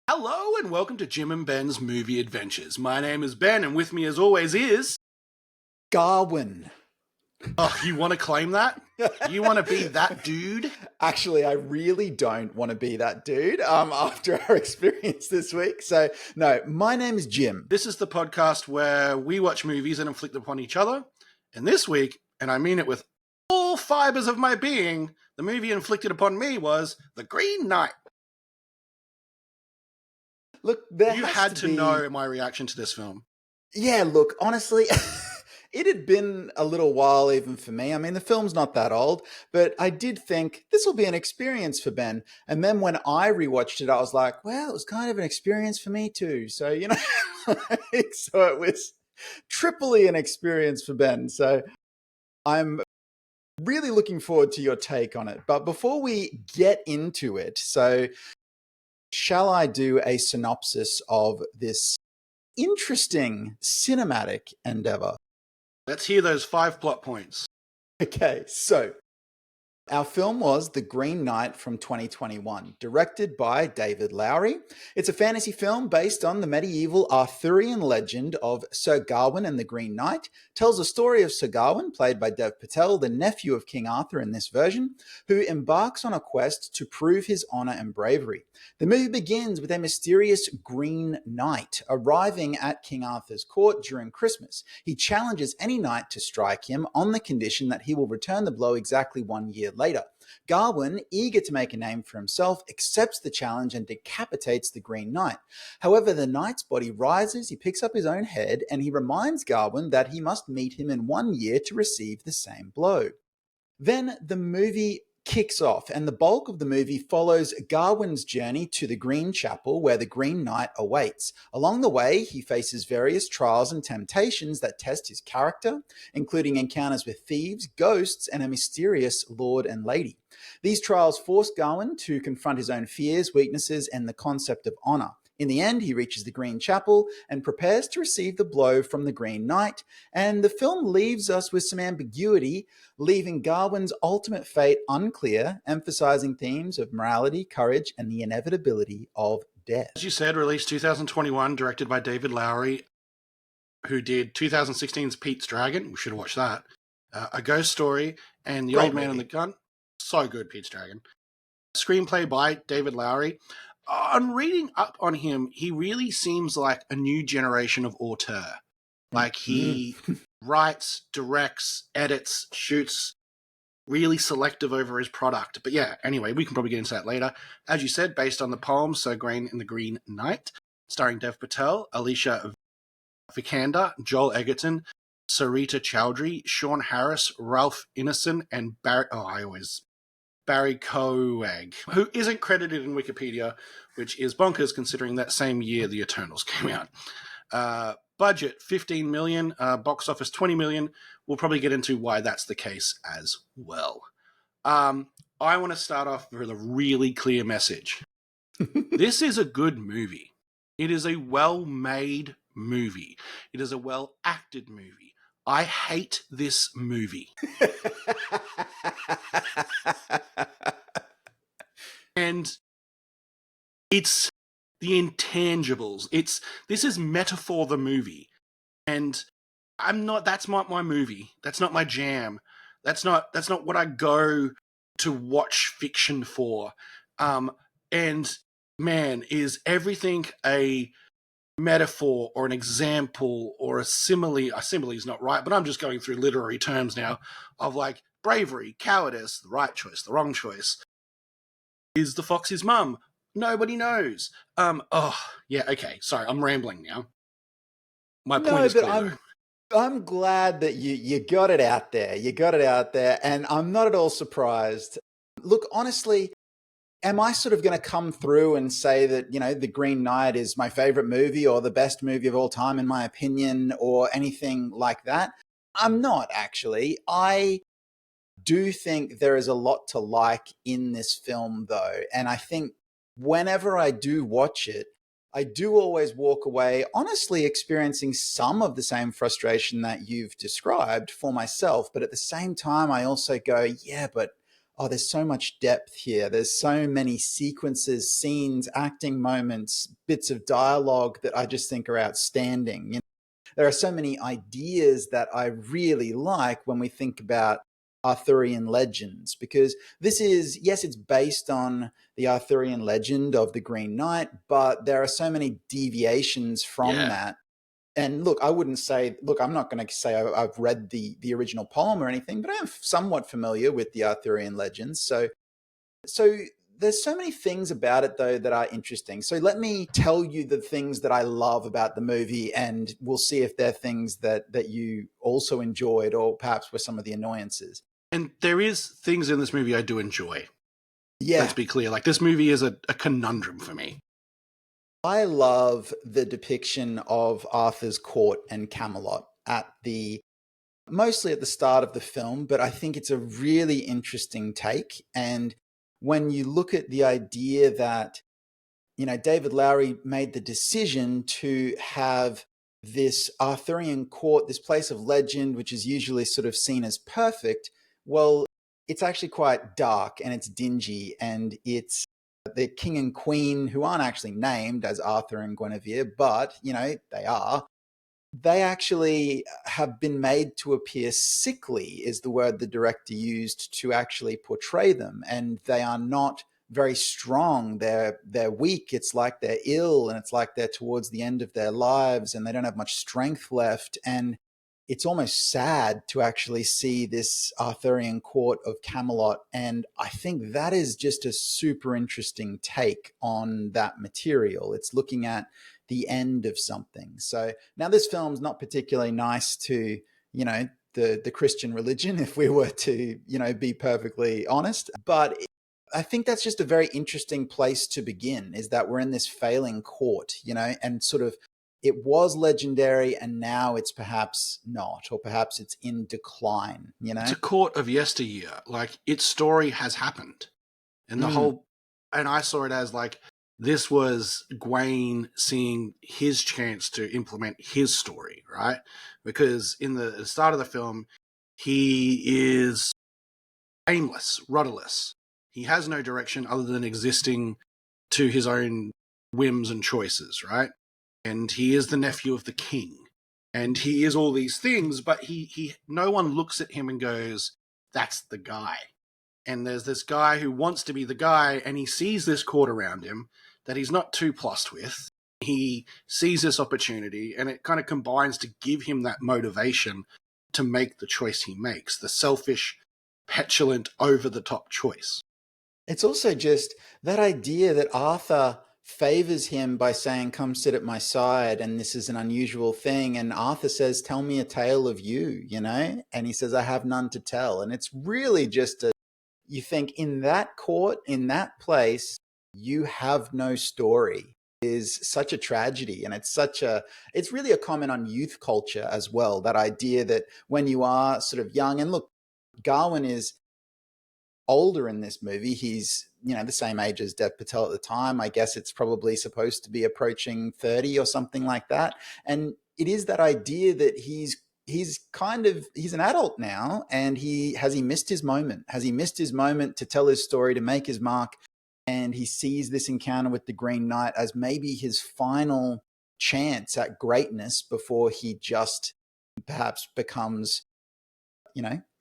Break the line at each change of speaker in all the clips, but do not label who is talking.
Hello and welcome to Jim and Ben's Movie Adventures. My name is Ben and with me as always is...
Gawain.
Oh, you want to claim that? You want to be that dude?
Actually, I really don't want to be that dude after our experience this week. So, no, my name is Jim.
This is the podcast where we watch movies and inflict upon each other. And this week, and I mean it with all fibers of my being, the movie inflicted upon me was The Green Knight.
Look,
You had to know my reaction to this film.
Yeah, look, honestly, it had been a little while even for me. I mean, the film's not that old, but I did think this will be an experience for Ben. And then when I rewatched it, I was like, well, it was kind of an experience for me too. So, so it was triply an experience for Ben. So I'm really looking forward to your take on it. But before we get into it, so shall I do a synopsis of this interesting cinematic endeavor?
Let's hear those 5 plot points.
Okay, so our film was The Green Knight from 2021, directed by David Lowery. It's a fantasy film based on the medieval Arthurian legend of Sir Gawain and the Green Knight. Tells the story of Sir Gawain, played by Dev Patel, the nephew of King Arthur in this version, who embarks on a quest to prove his honor and bravery. The movie begins with a mysterious Green Knight arriving at King Arthur's court during Christmas. He challenges any knight to strike him on the condition that he will return the blow exactly 1 year later. Gawain, eager to make a name for himself, accepts the challenge and decapitates the Green Knight. However, the knight's body rises, he picks up his own head, and he reminds Gawain that he must meet him in 1 year to receive the same blow. Then the movie kicks off, and the bulk of the movie follows Gawain's journey to the Green Chapel where the Green Knight awaits. Along the way, he faces various trials and temptations that test his character, including encounters with thieves, ghosts, and a mysterious lord and lady. These trials force Gawain to confront his own fears, weaknesses, and the concept of honor. In the end, he reaches the Green Chapel and prepares to receive the blow from the Green Knight, and the film leaves us with some ambiguity, leaving Gawain's ultimate fate unclear, emphasizing themes of morality, courage, and the inevitability of death.
As you said, released 2021, directed by David Lowery, who did 2016's Pete's Dragon. We should have watched that. A Ghost Story, and The
Great
Old Man and
movie.
the Gun. So good, Pete's Dragon. Screenplay by David Lowery. On reading up on him, he really seems like a new generation of auteur. Like he writes, directs, edits, shoots, really selective over his product. But yeah, anyway, we can probably get into that later. As you said, based on the poem Sir Gawain and the Green Knight, starring Dev Patel, Alicia Vikander, Joel Egerton, Sarita Chowdhury, Sean Harris, Ralph Ineson, and Barry Coag, who isn't credited in Wikipedia, which is bonkers considering that same year The Eternals came out. Budget, 15 million, box office, 20 million. We'll probably get into why that's the case as well. I want to start off with a really clear message. This is a good movie. It is a well-made movie. It is a well-acted movie. I hate this movie. And it's the intangibles. This is metaphor the movie. And that's not my movie. That's not my jam. That's not what I go to watch fiction for. And man, is everything a metaphor or an example or a simile? A simile is not right, but I'm just going through literary terms now of like bravery, cowardice, the right choice, the wrong choice. Is the fox his mum? Nobody knows. Yeah, okay. Sorry, I'm rambling now. My point is clear.
I'm glad that you got it out there. You got it out there, and I'm not at all surprised. Look, honestly, am I sort of going to come through and say that, The Green Knight is my favorite movie or the best movie of all time, in my opinion, or anything like that? I'm not, actually. I do think there is a lot to like in this film, though. And I think whenever I do watch it, I do always walk away, honestly, experiencing some of the same frustration that you've described for myself. But at the same time, I also go, yeah, but oh, there's so much depth here. There's so many sequences, scenes, acting moments, bits of dialogue that I just think are outstanding. There are so many ideas that I really like when we think about Arthurian legends, because this is, yes, it's based on the Arthurian legend of the Green Knight, but there are so many deviations from
Yeah.
that. And look, I wouldn't say, look, I'm not going to say I've read the original poem or anything, but I am somewhat familiar with the Arthurian legends. So there's so many things about it though that are interesting. So let me tell you the things that I love about the movie, and we'll see if they're things that you also enjoyed or perhaps were some of the annoyances.
And there is things in this movie I do enjoy. Let's
Yeah.
be clear. Like, this movie is a conundrum for me.
I love the depiction of Arthur's court and Camelot at the mostly at the start of the film, but I think it's a really interesting take. And when you look at the idea that, David Lowery made the decision to have this Arthurian court, this place of legend, which is usually sort of seen as perfect, well, it's actually quite dark and it's dingy, and it's the king and queen, who aren't actually named as Arthur and Guinevere, but, they are. They actually have been made to appear sickly, is the word the director used to actually portray them. And they are not very strong. They're weak. It's like they're ill, and it's like they're towards the end of their lives and they don't have much strength left. And it's almost sad to actually see this Arthurian court of Camelot. And I think that is just a super interesting take on that material. It's looking at the end of something. So now this film's not particularly nice to, the Christian religion, if we were to, be perfectly honest. But I think that's just a very interesting place to begin, is that we're in this failing court, and sort of it was legendary and now it's perhaps not, or perhaps it's in decline,
It's a court of yesteryear. Like, its story has happened. And and I saw it as like, this was Gawain seeing his chance to implement his story, right? Because in the start of the film, he is aimless, rudderless. He has no direction other than existing to his own whims and choices, right? And he is the nephew of the king. And he is all these things, but he no one looks at him and goes, that's the guy. And there's this guy who wants to be the guy, and he sees this court around him that he's not too plussed with. He sees this opportunity, and it kind of combines to give him that motivation to make the choice he makes, the selfish, petulant, over-the-top choice.
It's also just that idea that Arthur favors him by saying, come sit at my side, and this is an unusual thing. And Arthur says, tell me a tale of you, And he says, I have none to tell. And it's really just you think in that court, in that place, you have no story, is such a tragedy. And it's really a comment on youth culture as well. That idea that when you are sort of young, and look, Gawain is older in this movie. He's, the same age as Dev Patel at the time. I guess it's probably supposed to be approaching 30 or something like that. And it is that idea that he's an adult now, and has he missed his moment? Has he missed his moment to tell his story, to make his mark? And he sees this encounter with the Green Knight as maybe his final chance at greatness before he just perhaps becomes,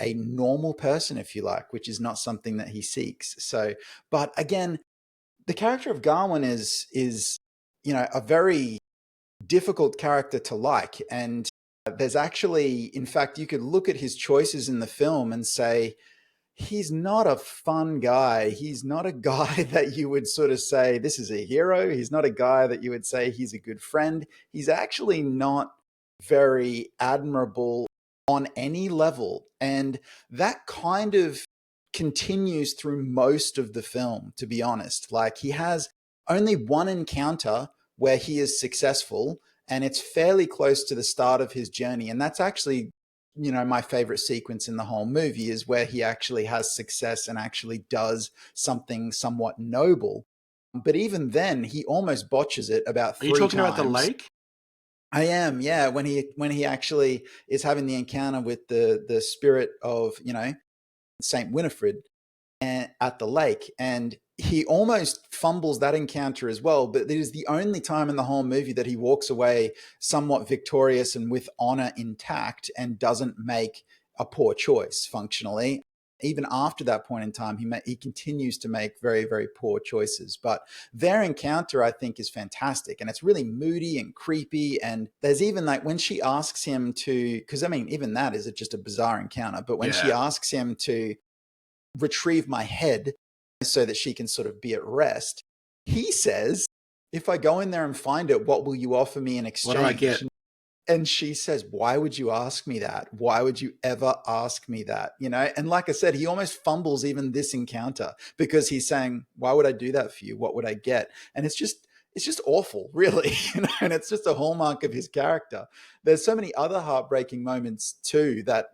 a normal person, if you like, which is not something that he seeks. So, but again, the character of Gawain is, a very difficult character to like. And there's actually, in fact, you could look at his choices in the film and say, he's not a fun guy. He's not a guy that you would sort of say, this is a hero. He's not a guy that you would say he's a good friend. He's actually not very admirable on any level. And that kind of continues through most of the film, to be honest. Like, he has only one encounter where he is successful, and it's fairly close to the start of his journey. And that's actually, my favorite sequence in the whole movie, is where he actually has success and actually does something somewhat noble. But even then, he almost botches it about
Are you
3
talking about the
times.
lake?
I am, yeah. When he actually is having the encounter with the spirit of, Saint Winifred, at the lake, and he almost fumbles that encounter as well. But it is the only time in the whole movie that he walks away somewhat victorious and with honor intact and doesn't make a poor choice functionally. Even after that point in time, he continues to make very, very poor choices. But their encounter, I think, is fantastic. And it's really moody and creepy. And there's even like when she asks him to, because I mean, even that is just a bizarre encounter. But when she asks him to retrieve my head so that she can sort of be at rest, he says, if I go in there and find it, what will you offer me in exchange?
What do I get?
And she says, why would you ask me that? Why would you ever ask me that? You know, and like I said, he almost fumbles even this encounter because he's saying, why would I do that for you? What would I get? And it's just awful, really. You know, and it's just a hallmark of his character. There's so many other heartbreaking moments too, that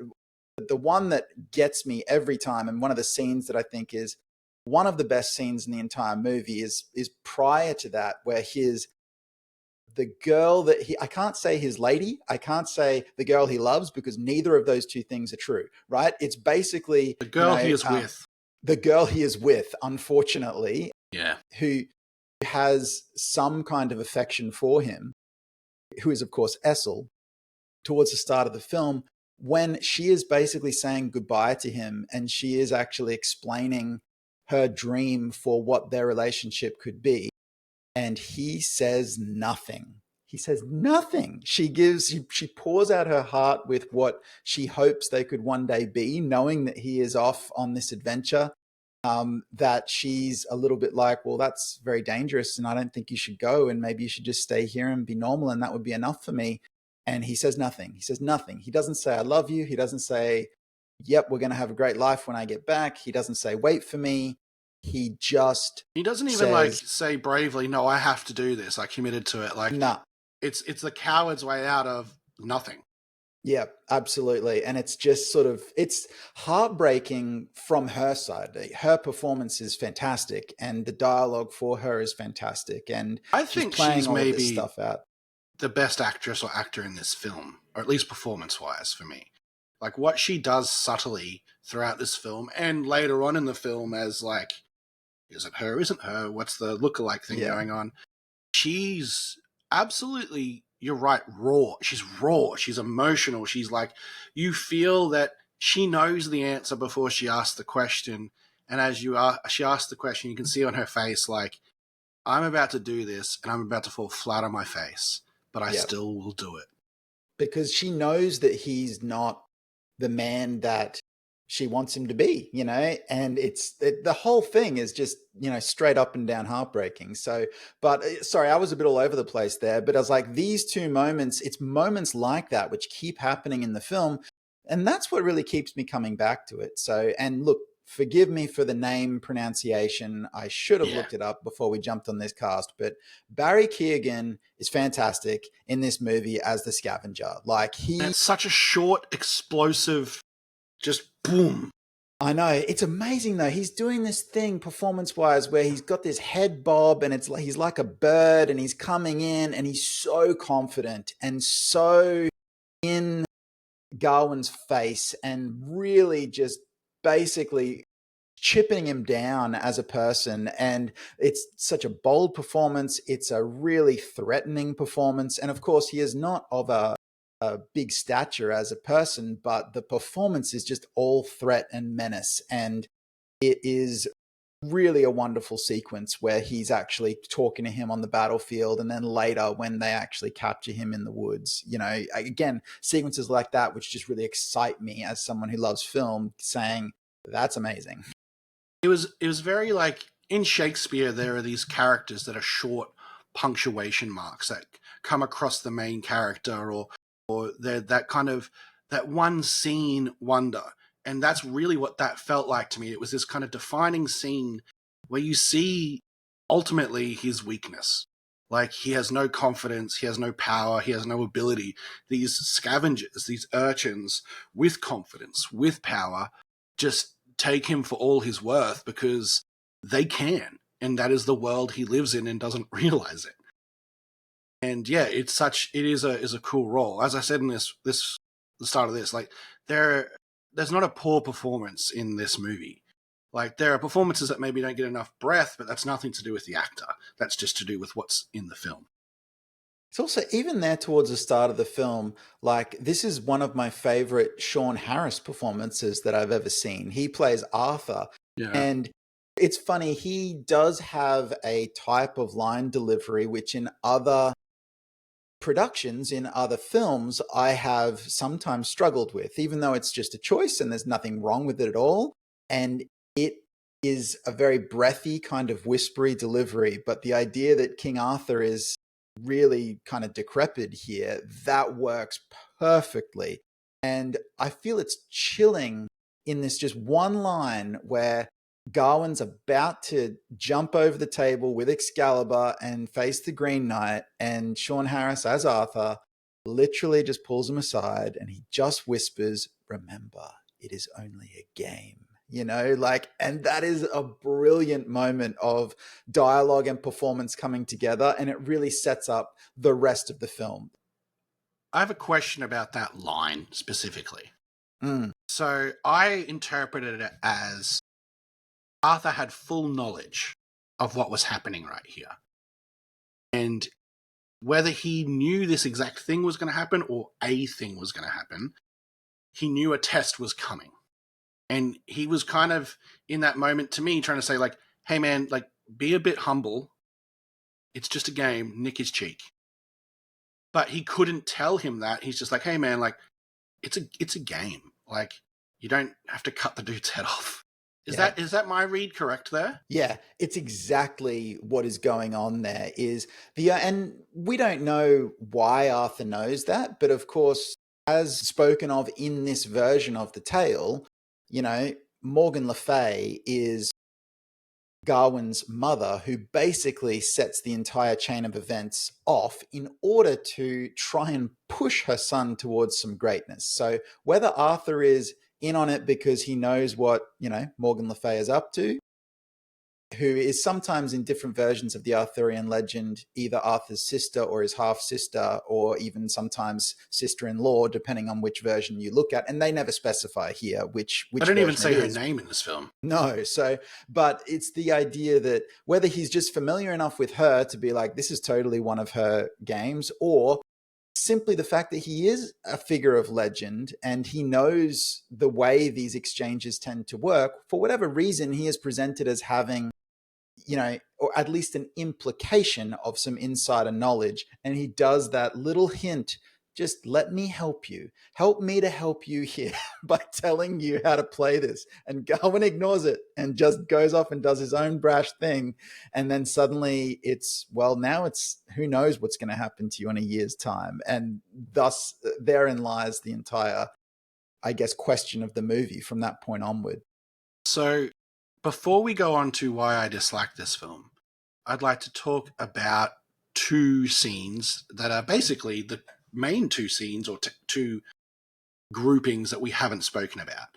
the one that gets me every time, and one of the scenes that I think is one of the best scenes in the entire movie, is prior to that, where the girl that I can't say his lady, I can't say the girl he loves, because neither of those two things are true, right? It's basically
the girl he is with.
The girl he is with, unfortunately,
Yeah.
who has some kind of affection for him, who is, of course, Essel, towards the start of the film, when she is basically saying goodbye to him and she is actually explaining her dream for what their relationship could be. And he says nothing. He says nothing. She pours out her heart with what she hopes they could one day be, knowing that he is off on this adventure. That she's a little bit like, well, that's very dangerous and I don't think you should go, and maybe you should just stay here and be normal and that would be enough for me. And he says nothing. He says nothing. He doesn't say, I love you. He doesn't say, yep, we're going to have a great life when I get back. He doesn't say, wait for me. He doesn't
even say bravely, no, I have to do this. I committed to it. Like,
nah.
It's the coward's way out of nothing.
Yeah, absolutely. And it's just sort of, it's heartbreaking from her side. Her performance is fantastic and the dialogue for her is fantastic. And
I think
playing
she's
all of this
maybe
stuff out.
the best actress or actor in this film, or at least performance-wise for me. Like, what she does subtly throughout this film and later on in the film as, like, is it her, isn't her, what's the look-alike thing going on? She's absolutely, you're right, raw. She's raw. She's emotional. She's like, you feel that she knows the answer before she asks the question. And as she asks the question, you can see on her face, like, I'm about to do this and I'm about to fall flat on my face, but I still will do it.
Because she knows that he's not the man that she wants him to be, you know, and the whole thing is just, you know, straight up and down heartbreaking. So, but sorry, I was a bit all over the place there, but I was like, these two moments, it's moments like that which keep happening in the film. And that's what really keeps me coming back to it. So, and look, forgive me for the name pronunciation. I should have looked it up before we jumped on this cast, but Barry Keoghan is fantastic in this movie as the scavenger. Like
it's such a short, explosive, just boom.
I know. It's amazing though. He's doing this thing performance-wise where he's got this head bob and it's like he's like a bird and he's coming in and he's so confident and so in Gawain's face and really just basically chipping him down as a person. And it's such a bold performance. It's a really threatening performance. And of course, he is not of a big stature as a person, but the performance is just all threat and menace. And it is really a wonderful sequence where he's actually talking to him on the battlefield, and then later when they actually capture him in the woods. You know, again, sequences like that which just really excite me as someone who loves film, saying that's amazing.
It was very like, in Shakespeare there are these characters that are short punctuation marks that come across the main character, or they're that kind of, that one scene wonder. And that's really what that felt like to me. It was this kind of defining scene where you see ultimately his weakness. Like, he has no confidence, he has no power, he has no ability. These scavengers, these urchins with confidence, with power, just take him for all his worth because they can. And that is the world he lives in and doesn't realize it. And yeah, it is a cool role. As I said in the start of this, like, there's not a poor performance in this movie. Like, there are performances that maybe don't get enough breath, but that's nothing to do with the actor. That's just to do with what's in the film.
It's also even there towards the start of the film, like this is one of my favorite Sean Harris performances that I've ever seen. He plays Arthur,
Yeah.
and it's funny, he does have a type of line delivery which in other productions, in other films, I have sometimes struggled with, even though it's just a choice and there's nothing wrong with it at all. And it is a very breathy, kind of whispery delivery. But the idea that King Arthur is really kind of decrepit here, that works perfectly. And I feel it's chilling in this just one line where Gawain's about to jump over the table with Excalibur and face the Green Knight, and Sean Harris as Arthur literally just pulls him aside and he just whispers, "Remember, it is only a game." You know, like, and that is a brilliant moment of dialogue and performance coming together, and it really sets up the rest of the film.
I have a question about that line specifically.
Mm.
So I interpreted it as Arthur had full knowledge of what was happening right here. And whether he knew this exact thing was going to happen or a thing was going to happen, he knew a test was coming. And he was kind of in that moment to me trying to say, like, hey man, like, be a bit humble. It's just a game, nick his cheek. But he couldn't tell him that. He's just like, hey man, like, it's a game. Like, you don't have to cut the dude's head off.
Yeah.
Is that my read correct there?
Yeah, it's exactly what is going on there is and we don't know why Arthur knows that, but of course, as spoken of in this version of the tale, you know, Morgan Le Fay is Gawain's mother, who basically sets the entire chain of events off in order to try and push her son towards some greatness. So whether Arthur is in on it because he knows what, you know, Morgan Le Fay is up to, who is sometimes in different versions of the Arthurian legend, either Arthur's sister or his half sister, or even sometimes sister in law, depending on which version you look at. And they never specify here which
I don't even
version
say
it
her
is.
name in this film.
No. So, but it's the idea that whether he's just familiar enough with her to be like, this is totally one of her games, or simply the fact that he is a figure of legend and he knows the way these exchanges tend to work, for whatever reason, he is presented as having, you know, or at least an implication of some insider knowledge. And he does that little hint, just let me help you. Help me to help you here by telling you how to play this. And Gawain ignores it and just goes off and does his own brash thing. And then suddenly it's, well, now it's who knows what's going to happen to you in a year's time. And thus, therein lies the entire, I guess, question of the movie from that point onward.
So, before we go on to why I dislike this film, I'd like to talk about two scenes that are basically the main two scenes or two groupings that we haven't spoken about: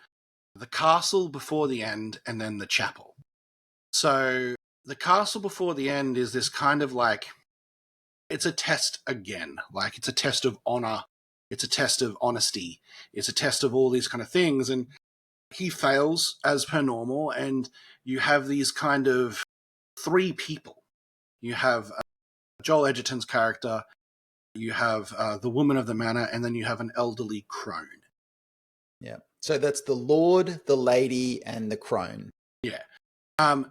the castle before the end and then the chapel. So, the castle before the end is this kind of like, it's a test again. Like, it's a test of honor, it's a test of honesty, it's a test of all these kind of things. And he fails as per normal, and you have these kind of three people. You have Joel Edgerton's character, you have the woman of the manor, and then you have an elderly crone.
Yeah. So that's the Lord, the Lady, and the crone.
Yeah. Um,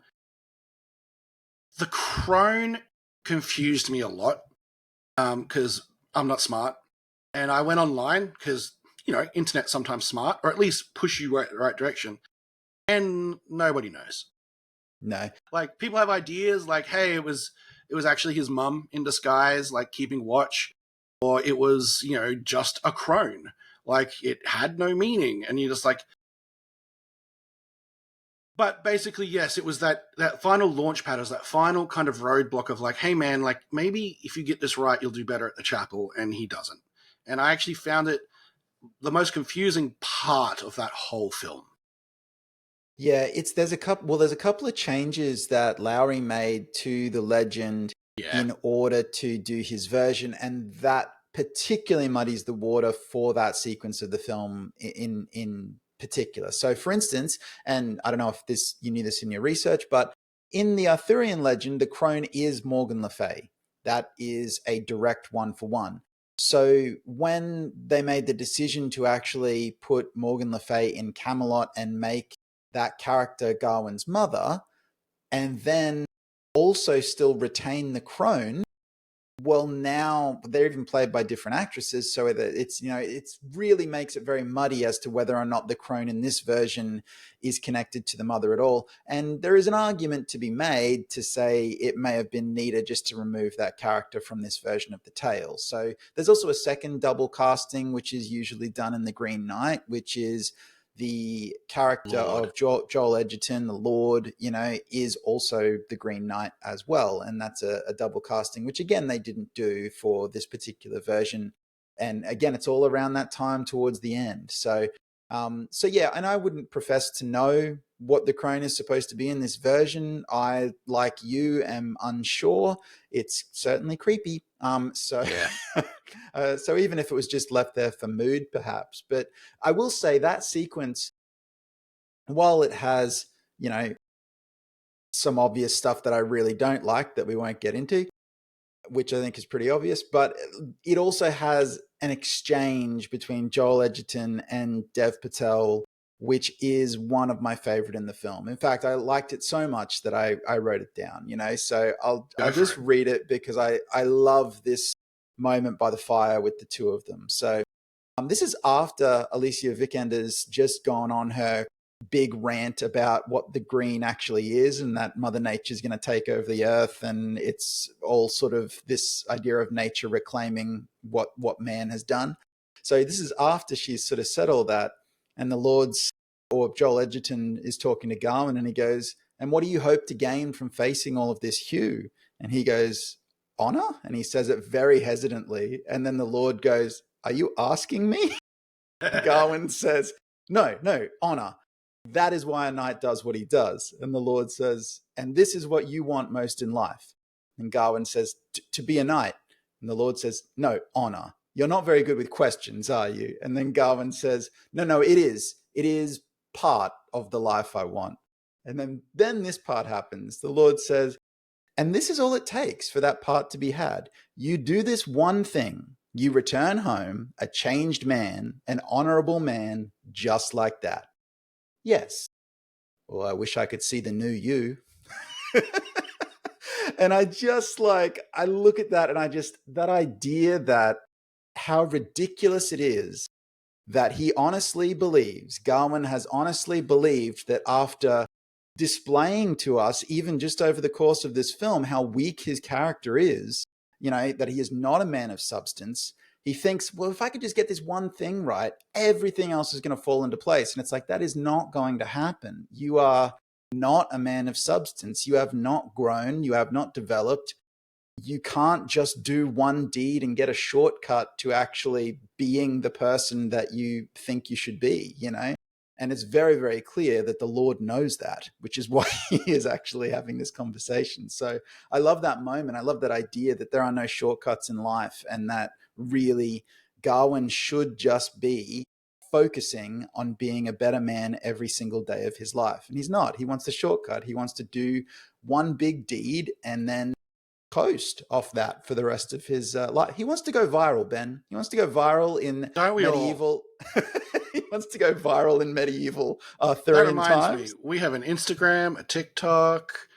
the crone confused me a lot because I'm not smart. And I went online because, you know, internet sometimes smart, or at least push you right direction. And nobody knows.
No.
Like, people have ideas like, hey, it was actually his mum in disguise, like keeping watch, or it was, you know, just a crone. Like, it had no meaning. And you're just like, but basically, yes, it was that final launch pad, is that final kind of roadblock of like, hey man, like, maybe if you get this right, you'll do better at the chapel, and he doesn't. And I actually found it the most confusing part of that whole film.
Yeah, there's a couple of changes that Lowry made to the legend
Yeah.
in order to do his version, and that particularly muddies the water for that sequence of the film in particular. So, for instance, and I don't know if you knew this in your research, but in the Arthurian legend, the crone is Morgan Le Fay. That is a direct one for one. So when they made the decision to actually put Morgan Le Fay in Camelot and make that character Gawain's mother, and then also still retain the crone, well, now they're even played by different actresses, so that it's, it really makes it very muddy as to whether or not the crone in this version is connected to the mother at all. And there is an argument to be made to say it may have been neater just to remove that character from this version of the tale. So there's also a second double casting, which is usually done in The Green Knight, which is the character
Lord.
of Joel Edgerton, the Lord, is also the Green Knight as well. And that's a double casting, which again, they didn't do for this particular version. And again, it's all around that time towards the end. So yeah, and I wouldn't profess to know what the crone is supposed to be in this version. I, like you, am unsure. It's certainly creepy. So even if it was just left there for mood, perhaps. But I will say that sequence, while it has, some obvious stuff that I really don't like that we won't get into, which I think is pretty obvious, but it also has an exchange between Joel Edgerton and Dev Patel, which is one of my favorite in the film. In fact, I liked it so much that I wrote it down, so I'll just read it because I love this moment by the fire with the two of them. So this is after Alicia Vikander's just gone on her big rant about what the green actually is and that Mother Nature's going to take over the earth, and it's all sort of this idea of nature reclaiming what man has done. So this is after she's sort of said all that, and the Lord's, or Joel Edgerton, is talking to Gawain, and he goes, "And what do you hope to gain from facing all of this, Hugh?" And he goes, "Honor?" And he says it very hesitantly, and then the Lord goes, "Are you asking me?" Gawain says, no, honor. That is why a knight does what he does. And the Lord says, "And this is what you want most in life." And Gawain says, "To be a knight." And the Lord says, "No, honor. You're not very good with questions, are you?" And then Gawain says, No, it is. It is part of the life I want." And then this part happens. The Lord says, "And this is all it takes for that part to be had. You do this one thing. You return home a changed man, an honorable man, just like that." Yes. Well, I wish I could see the new you. And I just I look at that and that idea that how ridiculous it is that he honestly believes, Gawain has honestly believed that after displaying to us, even just over the course of this film, how weak his character is, that he is not a man of substance. He thinks, well, if I could just get this one thing right, everything else is going to fall into place. And it's like, that is not going to happen. You are not a man of substance. You have not grown. You have not developed. You can't just do one deed and get a shortcut to actually being the person that you think you should be, And it's very, very clear that the Lord knows that, which is why he is actually having this conversation. So I love that moment. I love that idea that there are no shortcuts in life, and that really Gawain should just be focusing on being a better man every single day of his life. And he's not. He wants the shortcut. He wants to do one big deed and then coast off that for the rest of his life. He wants to go viral, Ben. He wants to go viral in medieval. He wants to go viral in medieval Arthurian times. That reminds
me, we have an Instagram, a TikTok.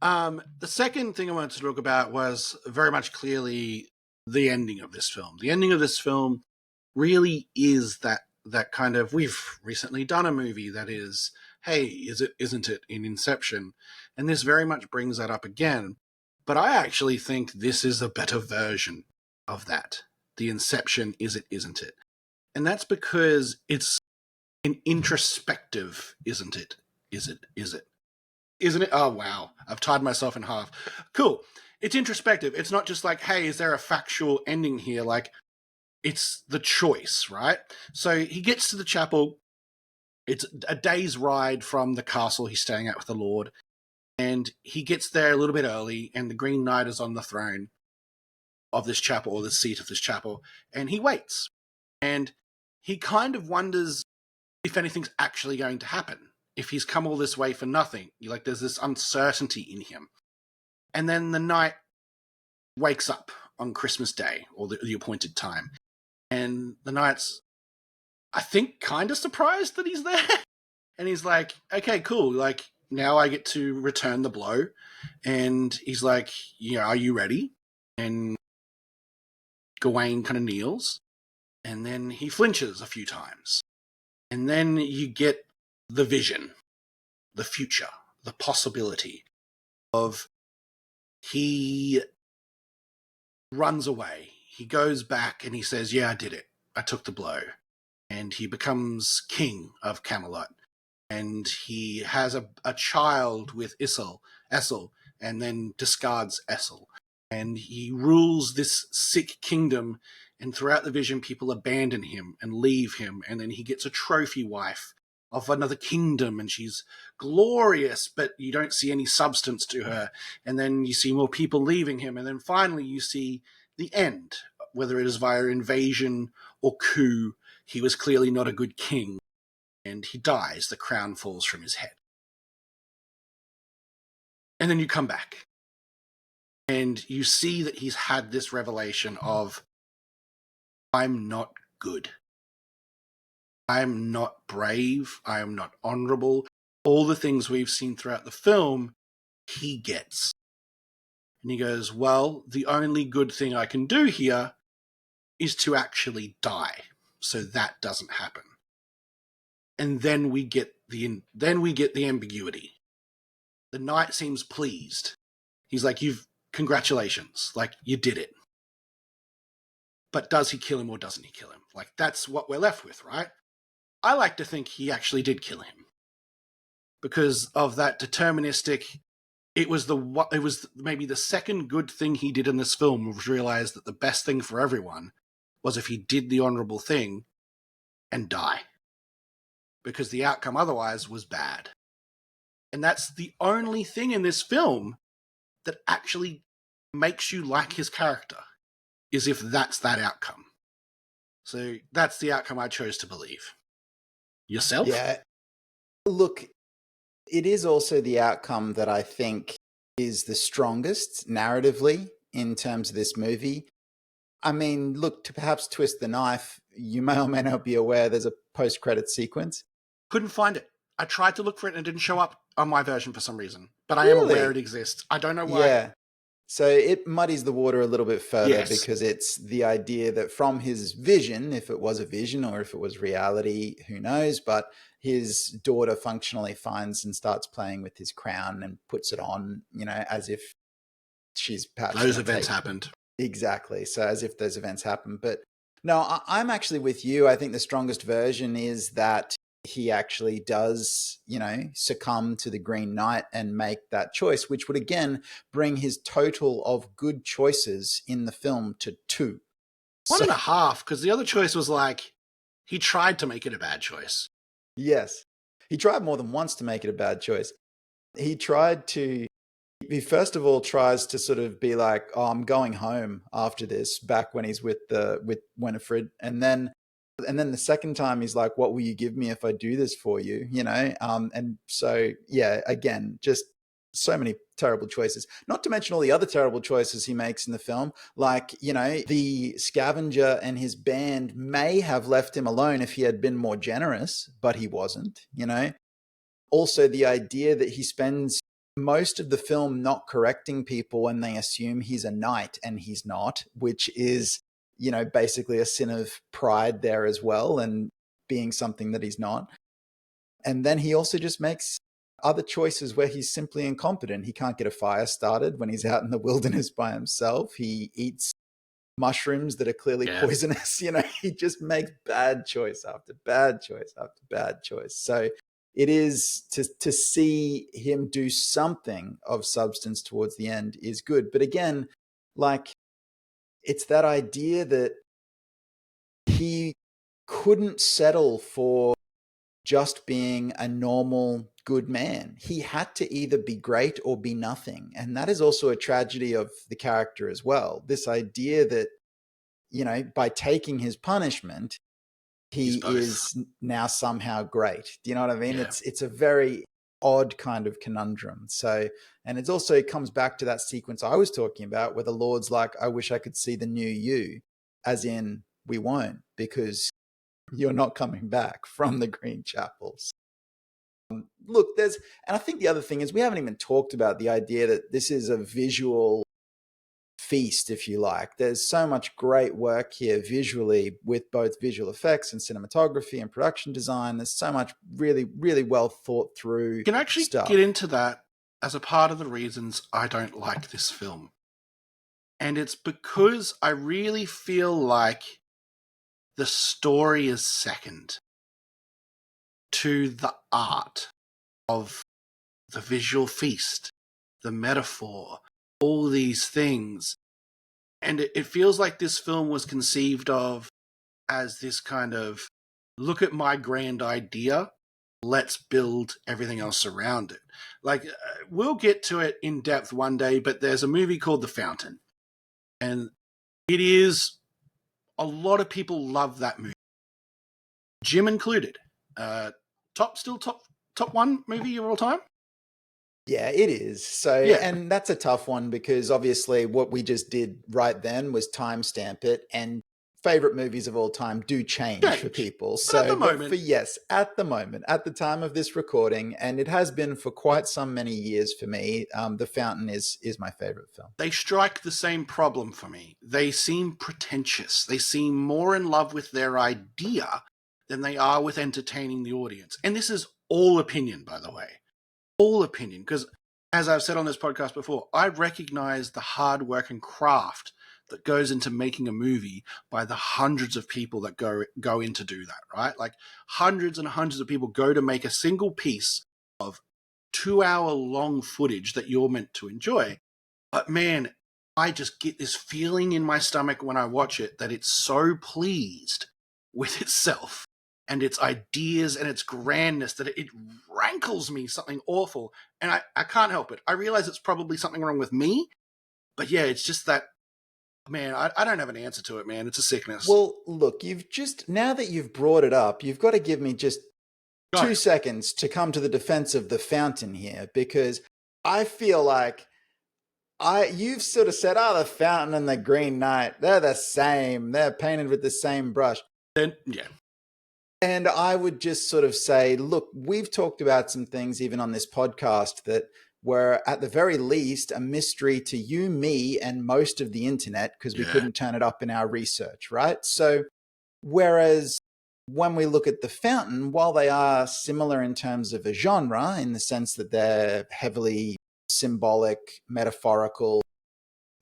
The second thing I wanted to talk about was very much clearly the ending of this film. The ending of this film really is that kind of, we've recently done a movie that is, hey, isn't it in Inception? And this very much brings that up again. But I actually think this is a better version of that. The Inception, is it, isn't it? And that's because it's an introspective, isn't it? Is it? Isn't it? Oh, wow. I've tied myself in half. Cool. It's introspective. It's not just like, hey, is there a factual ending here? Like, it's the choice, right? So he gets to the chapel. It's a day's ride from the castle he's staying at with the Lord. And he gets there a little bit early, and the Green Knight is on the throne of this chapel, or the seat of this chapel, and he waits. And he kind of wonders if anything's actually going to happen. If he's come all this way for nothing, like there's this uncertainty in him. And then the knight wakes up on Christmas Day, or the appointed time, and the knight's, I think, kind of surprised that he's there. And he's like, okay, cool. Like, now I get to return the blow. And he's like, yeah, are you ready? And Gawain kind of kneels. And then he flinches a few times. And then you get the vision, the future, the possibility of he runs away. He goes back and he says, yeah, I did it. I took the blow. And he becomes king of Camelot. And he has a child with Essel, and then discards Essel. And he rules this sick kingdom, and throughout the vision, people abandon him and leave him, and then he gets a trophy wife of another kingdom, and she's glorious, but you don't see any substance to her. And then you see more people leaving him, and then finally you see the end, whether it is via invasion or coup. He was clearly not a good king. And he dies, the crown falls from his head. And then you come back. And you see that he's had this revelation of, I'm not good. I'm not brave. I am not honorable. All the things we've seen throughout the film, he gets. And he goes, well, the only good thing I can do here is to actually die. So that doesn't happen. And then we get the ambiguity. The knight seems pleased. He's like, congratulations, like you did it. But does he kill him or doesn't he kill him? Like, that's what we're left with, right? I like to think he actually did kill him because of that deterministic. It was maybe the second good thing he did in this film was realize that the best thing for everyone was if he did the honorable thing and die, because the outcome otherwise was bad. And that's the only thing in this film that actually makes you like his character, is if that's that outcome. So that's the outcome I chose to believe. Yourself?
Yeah. Look, it is also the outcome that I think is the strongest narratively in terms of this movie. I mean, look, to perhaps twist the knife, you may or may not be aware there's a post-credit sequence.
Couldn't find it. I tried to look for it and it didn't show up on my version for some reason. But I am
Really?
aware it exists. I don't know why.
Yeah. So it muddies the water a little bit further,
Yes.
because it's the idea that from his vision, if it was a vision or if it was reality, who knows, but his daughter functionally finds and starts playing with his crown and puts it on, as if she's perhaps...
Those events happened.
Exactly. So as if those events happen. But no, I'm actually with you. I think the strongest version is that he actually does, succumb to the Green Knight and make that choice, which would again bring his total of good choices in the film to 2.
1.5, because the other choice was like, he tried to make it a bad choice.
Yes. He tried more than once to make it a bad choice. He first of all tries to sort of be like, oh, I'm going home after this, back when he's with Winifred. And then the second time he's like, what will you give me if I do this for you? And so, yeah, again, just so many terrible choices, not to mention all the other terrible choices he makes in the film. Like, the scavenger and his band may have left him alone if he had been more generous, but he wasn't, Also, the idea that he spends most of the film not correcting people when they assume he's a knight and he's not, which is, basically a sin of pride there as well, and being something that he's not. And then he also just makes other choices where he's simply incompetent. He can't get a fire started when he's out in the wilderness by himself. He eats mushrooms that are clearly poisonous. He just makes bad choice after bad choice after bad choice. So it is to see him do something of substance towards the end is good. But again, like, it's that idea that he couldn't settle for just being a normal good man. He had to either be great or be nothing. And that is also a tragedy of the character as well. This idea that, by taking his punishment, he is now somehow great. Do you know what I mean?
Yeah.
It's a very odd kind of conundrum. So, and it also comes back to that sequence I was talking about where the Lord's like, I wish I could see the new you, as in we won't, because you're not coming back from the Green Chapels. Look, and I think the other thing is we haven't even talked about the idea that this is a visual feast, if you like. There's so much great work here visually with both visual effects and cinematography and production design. There's so much really, really well thought through
You can actually
stuff.
get into that as a part of the reasons I don't like this film. And it's because I really feel like the story is second to the art of the visual feast, the metaphor, all these things. And it feels like this film was conceived of as this kind of, look at my grand idea, let's build everything else around it. Like, we'll get to it in depth one day, but there's a movie called The Fountain. And it is, a lot of people love that movie. Jim included. Top one movie of all time?
Yeah, it is. So,
Yeah.
and that's a tough one because obviously what we just did right then was timestamp it, and favorite movies of all time do change for people.
But at the moment,
at the moment, at the time of this recording, and it has been for quite some many years for me, The Fountain is my favorite film.
They strike the same problem for me. They seem pretentious. They seem more in love with their idea than they are with entertaining the audience. And this is all opinion, by the way. All opinion. Because, as I've said on this podcast before, I recognize the hard work and craft that goes into making a movie by the hundreds of people that go in to do that, right? Like, hundreds and hundreds of people go to make a single piece of 2-hour long footage that you're meant to enjoy. But man, I just get this feeling in my stomach when I watch it that it's so pleased with itself and its ideas and its grandness that it rankles me something awful. And I can't help it. I realize it's probably something wrong with me. But yeah, it's just that, man, I don't have an answer to it, man. It's a sickness.
Well, look, now that you've brought it up, you've got to give me just 2 seconds to come to the defense of The Fountain here, because I feel like you've sort of said, the Fountain and the Green Knight, they're the same. They're painted with the same brush.
Then, yeah.
And I would just sort of say, look, we've talked about some things even on this podcast that were at the very least a mystery to you, me, and most of the internet because we couldn't turn it up in our research, right? So whereas when we look at The Fountain, while they are similar in terms of a genre, in the sense that they're heavily symbolic, metaphorical,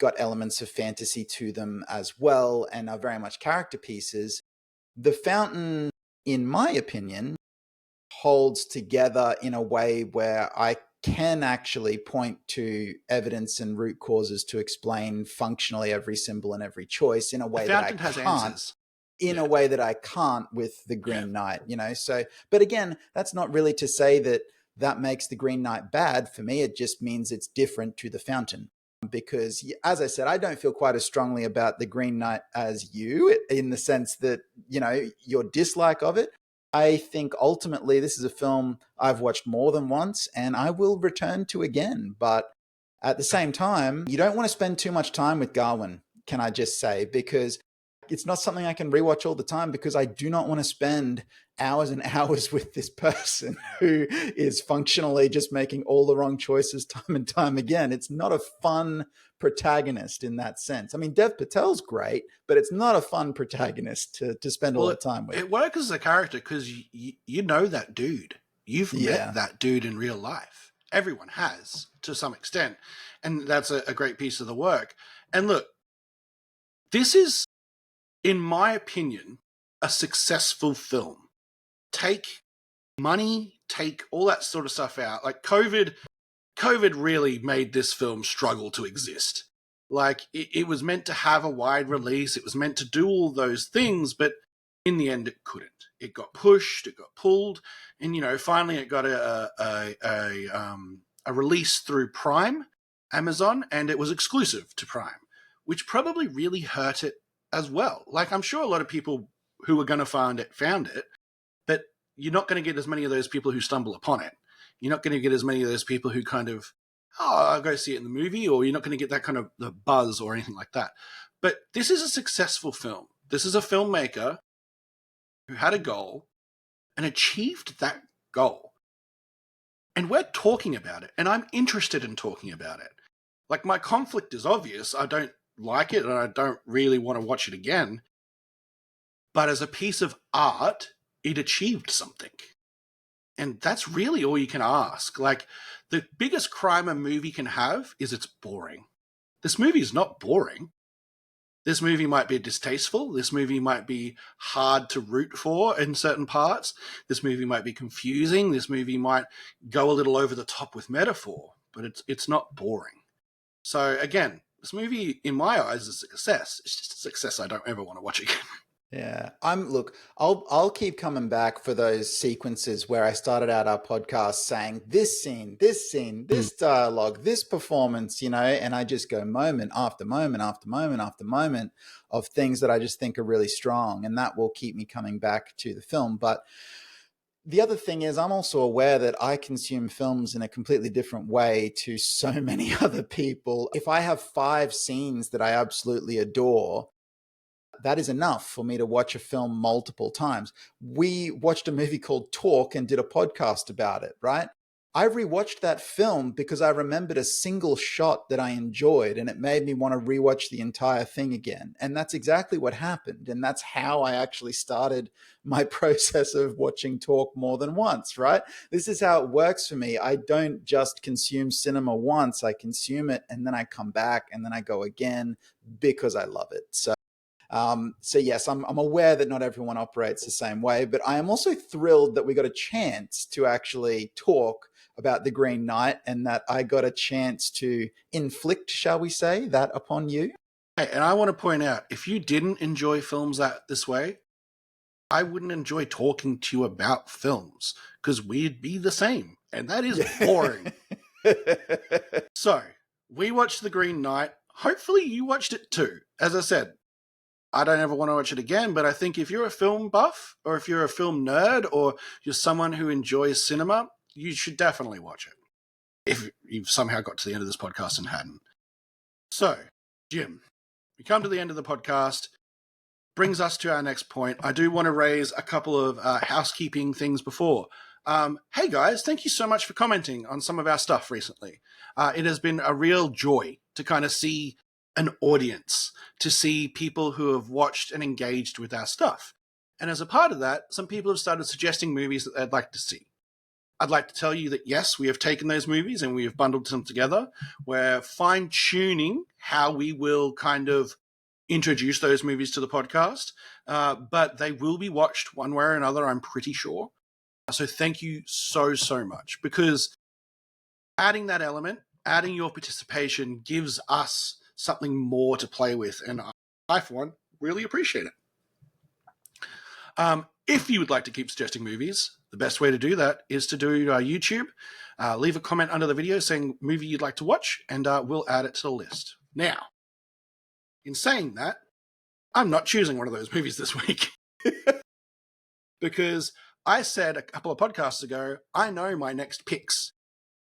got elements of fantasy to them as well, and are very much character pieces, The Fountain, in my opinion, holds together in a way where I can actually point to evidence and root causes to explain functionally every symbol and every choice in a way that I can't. In a way that I can't with the Green Knight, So, but again, that's not really to say that makes the Green Knight bad for me. It just means it's different to The Fountain. Because, as I said, I don't feel quite as strongly about the Green Knight as you, in the sense that, your dislike of it. I think ultimately this is a film I've watched more than once and I will return to again. But at the same time, you don't want to spend too much time with Gawain, can I just say, because it's not something I can rewatch all the time, because I do not want to spend hours and hours with this person who is functionally just making all the wrong choices time and time again. It's not a fun protagonist in that sense. I mean, Dev Patel's great, but it's not a fun protagonist to spend all the time with.
It works as a character because you know that dude. You've met that dude in real life. Everyone has, to some extent. And that's a great piece of the work. And look, this is, in my opinion, a successful film. Take money, take all that sort of stuff out. Like COVID really made this film struggle to exist. Like, it was meant to have a wide release. It was meant to do all those things, but in the end, it couldn't. It got pushed, it got pulled, and finally, it got a release through Prime, Amazon, and it was exclusive to Prime, which probably really hurt it as well. Like, I'm sure a lot of people who are going to find it found it, but you're not going to get as many of those people who stumble upon it. You're not going to get as many of those people who kind of, oh, I'll go see it in the movie, or you're not going to get that kind of the buzz or anything like that. But this is a successful film. This is a filmmaker who had a goal and achieved that goal. And we're talking about it, and I'm interested in talking about it. Like, my conflict is obvious. I don't like it, and I don't really want to watch it again. But as a piece of art, it achieved something. And that's really all you can ask. Like, the biggest crime a movie can have is it's boring. This movie is not boring. This movie might be distasteful. This movie might be hard to root for in certain parts. This movie might be confusing. This movie might go a little over the top with metaphor, but it's not boring. So again, this movie, in my eyes, is a success. It's just a success I don't ever want to watch again.
Yeah, I'll keep coming back for those sequences where I started out our podcast saying this scene, this dialogue, this performance, and I just go moment after moment after moment after moment of things that I just think are really strong, and that will keep me coming back to the film. But the other thing is, I'm also aware that I consume films in a completely different way to so many other people. If I have 5 scenes that I absolutely adore, that is enough for me to watch a film multiple times. We watched a movie called Talk and did a podcast about it, right? I rewatched that film because I remembered a single shot that I enjoyed, and it made me want to rewatch the entire thing again. And that's exactly what happened. And that's how I actually started my process of watching Talk more than once, right? This is how it works for me. I don't just consume cinema once. I consume it, and then I come back, and then I go again because I love it. So yes, I'm aware that not everyone operates the same way, but I am also thrilled that we got a chance to actually talk about The Green Knight, and that I got a chance to inflict, shall we say, that upon you.
Hey, and I want to point out, if you didn't enjoy films this way, I wouldn't enjoy talking to you about films, because we'd be the same, and that is boring. So, we watched The Green Knight. Hopefully you watched it too. As I said, I don't ever want to watch it again, but I think if you're a film buff, or if you're a film nerd, or you're someone who enjoys cinema, you should definitely watch it. If you've somehow got to the end of this podcast and hadn't. So, Jim, we come to the end of the podcast. Brings us to our next point. I do want to raise a couple of housekeeping things before. Hey guys, thank you so much for commenting on some of our stuff recently. It has been a real joy to kind of see an audience, to see people who have watched and engaged with our stuff. And as a part of that, some people have started suggesting movies that they'd like to see. I'd like to tell you that yes, we have taken those movies and we have bundled them together. We're fine-tuning how we will kind of introduce those movies to the podcast, but they will be watched one way or another, I'm pretty sure. So thank you so, so much, because adding that element, adding your participation gives us something more to play with, and I, for one, really appreciate it. If you would like to keep suggesting movies, the best way to do that is to do YouTube. Leave a comment under the video saying movie you'd like to watch, and we'll add it to the list. Now, in saying that, I'm not choosing one of those movies this week. Because I said a couple of podcasts ago, I know my next picks.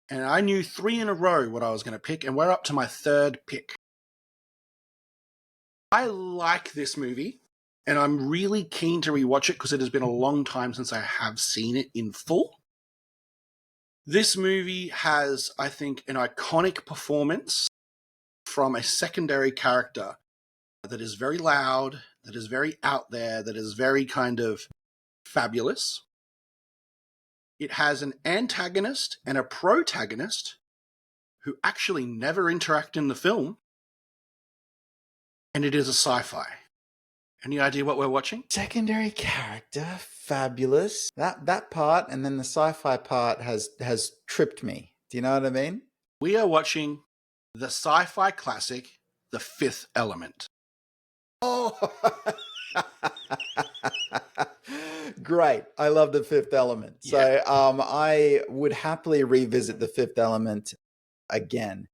And I knew 3 in a row what I was going to pick, and we're up to my 3rd pick. I like this movie, and I'm really keen to rewatch it because it has been a long time since I have seen it in full. This movie has, I think, an iconic performance from a secondary character that is very loud, that is very out there, that is very kind of fabulous. It has an antagonist and a protagonist who actually never interact in the film. And it is a sci-fi. Any idea what we're watching?
Secondary character, fabulous. That part, and then the sci-fi part has tripped me. Do you know what I mean?
We are watching the sci-fi classic, The Fifth Element.
Oh, great! I love The Fifth Element.
Yeah.
So, I would happily revisit The Fifth Element again.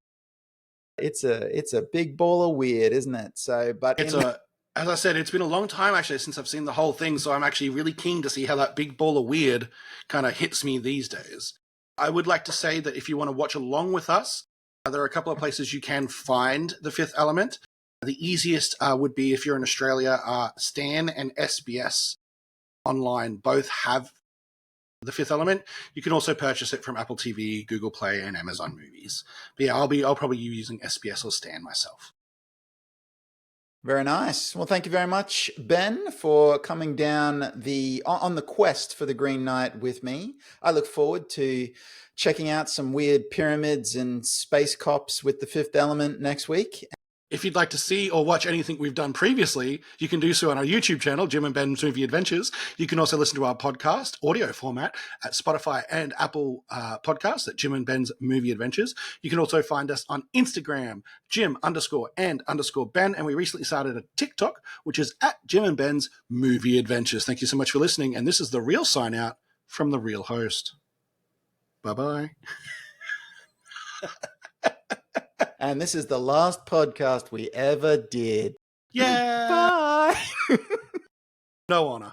It's a big ball of weird, isn't it? So, but
It's a As I said, it's been a long time actually since I've seen the whole thing, so I'm actually really keen to see how that big ball of weird kind of hits me these days. I would like to say that if you want to watch along with us, there are a couple of places you can find The Fifth Element. The easiest would be if you're in Australia, Stan and SBS online both have The Fifth Element. You can also purchase it from Apple TV, Google Play, and Amazon Movies. But yeah, I'll probably be using SBS or Stan myself.
Very nice. Well, thank you very much, Ben, for coming down on the quest for the Green Knight with me. I look forward to checking out some weird pyramids and space cops with The Fifth Element next week.
If you'd like to see or watch anything we've done previously, you can do so on our YouTube channel, Jim and Ben's Movie Adventures. You can also listen to our podcast, audio format, at Spotify and Apple Podcasts at Jim and Ben's Movie Adventures. You can also find us on Instagram, Jim_and_Ben. And we recently started a TikTok, which is at Jim and Ben's Movie Adventures. Thank you so much for listening. And this is the real sign out from the real host. Bye-bye.
And this is the last podcast we ever did.
Yeah.
Bye.
No honor.